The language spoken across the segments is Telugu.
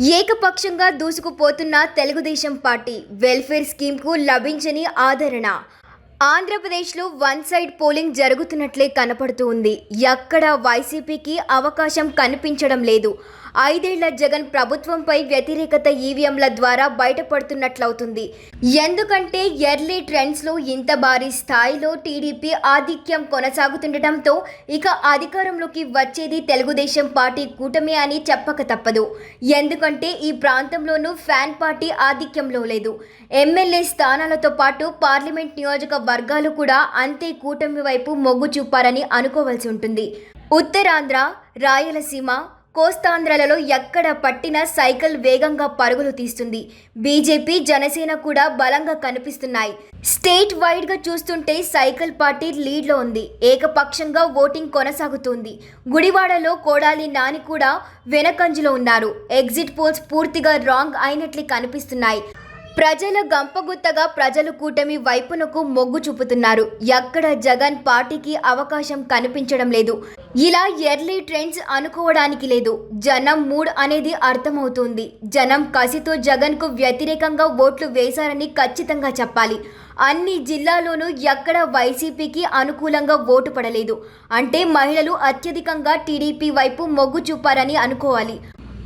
ఏకపక్షంగా దూసుకుపోతున్న తెలుగుదేశం పార్టీ వెల్ఫేర్ స్కీమ్కు లభించని ఆదరణ. ఆంధ్రప్రదేశ్లో వన్ సైడ్ పోలింగ్ జరుగుతున్నట్లే కనపడుతూ ఉంది. ఎక్కడా వైసీపీకి అవకాశం కనిపించడం లేదు. 5 ఏళ్ల జగన్ ప్రభుత్వంపై వ్యతిరేకత ఈవీఎంల ద్వారా బయటపడుతున్నట్లవుతుంది. ఎందుకంటే ఎర్లీ ట్రెండ్స్లో ఇంత భారీ స్థాయిలో టీడీపీ ఆధిక్యం కొనసాగుతుండటంతో ఇక అధికారంలోకి వచ్చేది తెలుగుదేశం పార్టీ కూటమి అని చెప్పక తప్పదు. ఎందుకంటే ఈ ప్రాంతంలోనూ ఫ్యాన్ పార్టీ ఆధిక్యంలో లేదు. ఎమ్మెల్యే స్థానాలతో పాటు పార్లమెంట్ నియోజకవర్గాలు కూడా అంతే కూటమి వైపు మొగ్గు చూపారని అనుకోవాల్సి ఉంటుంది. ఉత్తరాంధ్ర, రాయలసీమ, కోస్తాంధ్రలలో ఎక్కడ పట్టిన సైకిల్ వేగంగా పరుగులు తీస్తుంది. బీజేపీ, జనసేన కూడా బలంగా కనిపిస్తున్నాయి. స్టేట్ వైడ్గా చూస్తుంటే సైకిల్ పార్టీ లీడ్లో ఉంది. ఏకపక్షంగా ఓటింగ్ కొనసాగుతుంది. గుడివాడలో కొడాలి నాని కూడా వెనకంజలో ఉన్నారు. ఎగ్జిట్ పోల్స్ పూర్తిగా రాంగ్ అయినట్లే కనిపిస్తున్నాయి. ప్రజల గంపగుత్తగా ప్రజలు కూటమి వైపునకు మొగ్గు చూపుతున్నారు. ఎక్కడ జగన్ పార్టీకి అవకాశం కనిపించడం లేదు. ఇలా ఎర్లీ ట్రెండ్స్ అనుకోవడానికి లేదు. జనం మూడ్ అనేది అర్థమవుతుంది. జనం కసితో జగన్కు వ్యతిరేకంగా ఓట్లు వేశారని ఖచ్చితంగా చెప్పాలి. అన్ని జిల్లాల్లోనూ ఎక్కడ వైసీపీకి అనుకూలంగా ఓటు పడలేదు. అంటే మహిళలు అత్యధికంగా టీడీపీ వైపు మొగ్గు చూపారని అనుకోవాలి.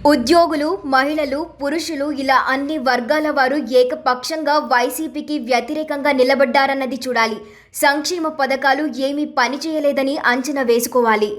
ఉద్యోగులు, మహిళలు, పురుషులు ఇలా అన్ని వర్గాల వారు ఏకపక్షంగా వైసీపీకి వ్యతిరేకంగా నిలబడ్డారన్నది చూడాలి. సంక్షేమ పథకాలు ఏమీ పనిచేయలేదని అంచనా వేసుకోవాలి.